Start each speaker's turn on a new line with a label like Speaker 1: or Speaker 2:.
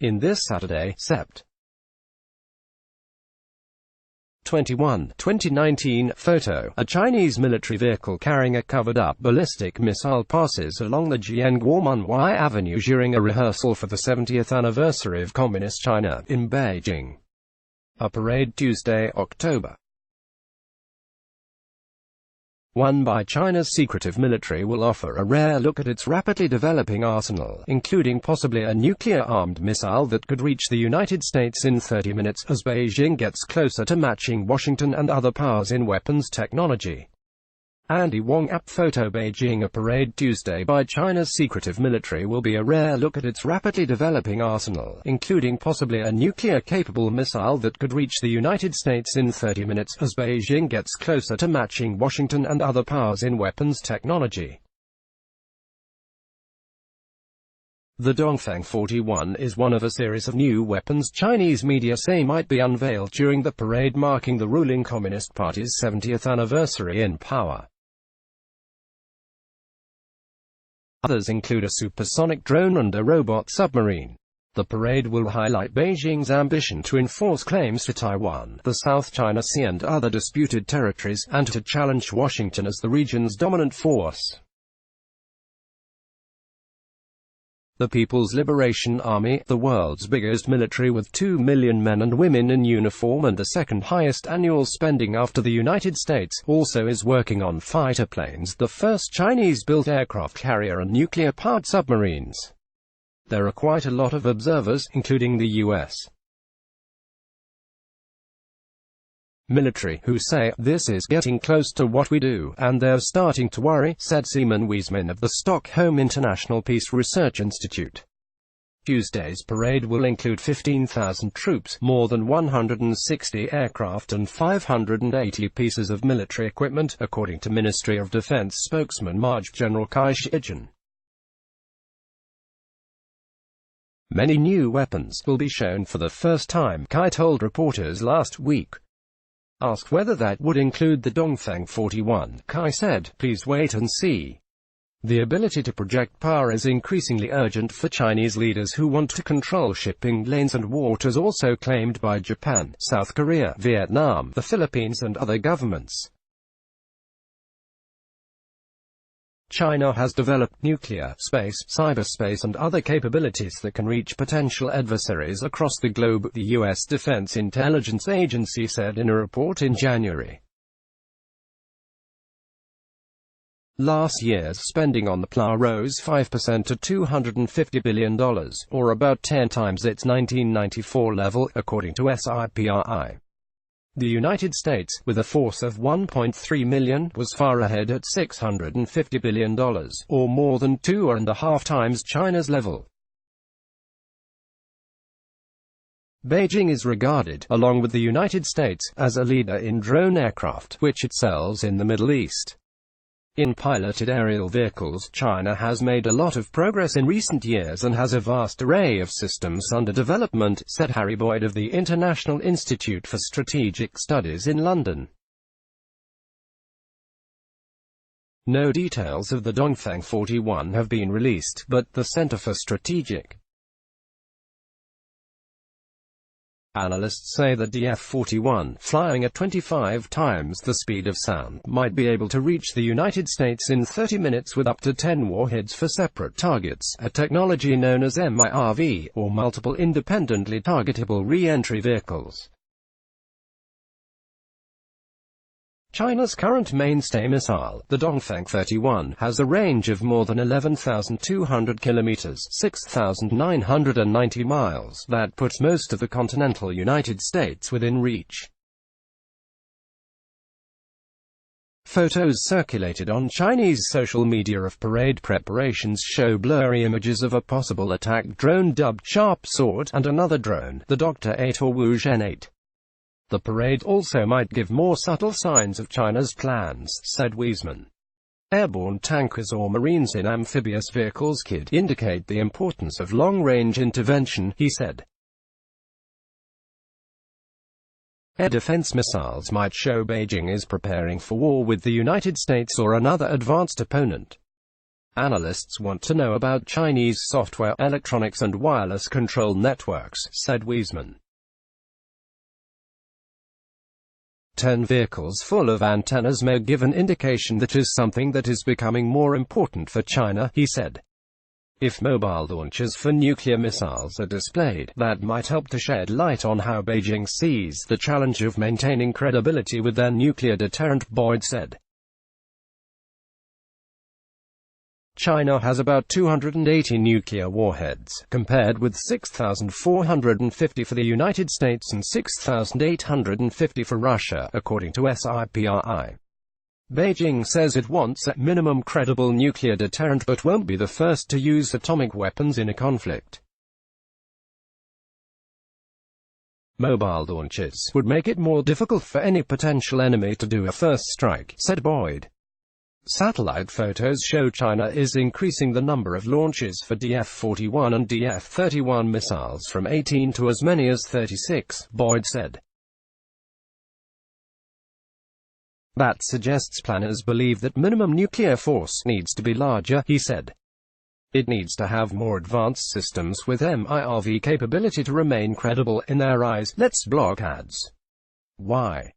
Speaker 1: In this Saturday, Sept. 21, 2019, photo. A Chinese military vehicle carrying a covered-up ballistic missile passes along the Jianguomenwai Avenue during a rehearsal for the 70th anniversary of Communist China, in Beijing. A parade Tuesday, October 1 by China's secretive military will offer a rare look at its rapidly developing arsenal, including possibly a nuclear-armed missile that could reach the United States in 30 minutes, as Beijing gets closer to matching Washington and other powers in weapons technology. Andy Wong app photo. Beijing. A parade Tuesday by China's secretive military will be a rare look at its rapidly developing arsenal, including possibly a nuclear-capable missile that could reach the United States in 30 minutes, as Beijing gets closer to matching Washington and other powers in weapons technology. The Dongfeng 41 is one of a series of new weapons Chinese media say might be unveiled during the parade marking the ruling Communist Party's 70th anniversary in power. Others include a supersonic drone and a robot submarine. The parade will highlight Beijing's ambition to enforce claims to Taiwan, the South China Sea and other disputed territories, and to challenge Washington as the region's dominant force. The People's Liberation Army, the world's biggest military with 2 million men and women in uniform and the second highest annual spending after the United States, also is working on fighter planes, the first Chinese-built aircraft carrier and nuclear-powered submarines. There are quite a lot of observers, including the U.S. military, who say, "This is getting close to what we do, and they're starting to worry," said Simon Wiesman of the Stockholm International Peace Research Institute. Tuesday's parade will include 15,000 troops, more than 160 aircraft and 580 pieces of military equipment, according to Ministry of Defense spokesman Maj. General Kai Shijian. Many new weapons will be shown for the first time, Kai told reporters last week. Asked whether that would include the Dongfeng 41, Kai said, "Please wait and see." The ability to project power is increasingly urgent for Chinese leaders who want to control shipping lanes and waters, also claimed by Japan, South Korea, Vietnam, the Philippines and other governments. China has developed nuclear, space, cyberspace and other capabilities that can reach potential adversaries across the globe, the U.S. Defense Intelligence Agency said in a report in January. Last year's spending on the PLA rose 5% to $250 billion, or about 10 times its 1994 level, according to SIPRI. The United States, with a force of 1.3 million, was far ahead at $650 billion, or more than 2.5 times China's level. Beijing is regarded, along with the United States, as a leader in drone aircraft, which it sells in the Middle East. In piloted aerial vehicles, China has made a lot of progress in recent years and has a vast array of systems under development, said Harry Boyd of the International Institute for Strategic Studies in London. No details of the Dongfeng 41 have been released, but the Center for Strategic Analysts say that the F-41, flying at 25 times the speed of sound, might be able to reach the United States in 30 minutes with up to 10 warheads for separate targets, a technology known as MIRV, or multiple independently targetable re-entry vehicles. China's current mainstay missile, the Dongfeng 31, has a range of more than 11,200 kilometers, 6,990 miles, that puts most of the continental United States within reach. Photos circulated on Chinese social media of parade preparations show blurry images of a possible attack drone dubbed Sharp Sword, and another drone, the Dr. 8 or Wuzhen 8. The parade also might give more subtle signs of China's plans, said Wiesman. Airborne tankers or Marines in amphibious vehicles could indicate the importance of long-range intervention, he said. Air defense missiles might show Beijing is preparing for war with the United States or another advanced opponent. Analysts want to know about Chinese software, electronics and wireless control networks, said Wiesmann. 10 vehicles full of antennas may give an indication that is something that is becoming more important for China, he said. If mobile launches for nuclear missiles are displayed, that might help to shed light on how Beijing sees the challenge of maintaining credibility with their nuclear deterrent, Boyd said. China has about 280 nuclear warheads, compared with 6,450 for the United States and 6,850 for Russia, according to SIPRI. Beijing says it wants a minimum credible nuclear deterrent but won't be the first to use atomic weapons in a conflict. Mobile launches would make it more difficult for any potential enemy to do a first strike, said Boyd. Satellite photos show China is increasing the number of launches for DF-41 and DF-31 missiles from 18 to as many as 36, Boyd said. That suggests planners believe that minimum nuclear force needs to be larger, he said. It needs to have more advanced systems with MIRV capability to remain credible in their eyes. Let's block ads. Why?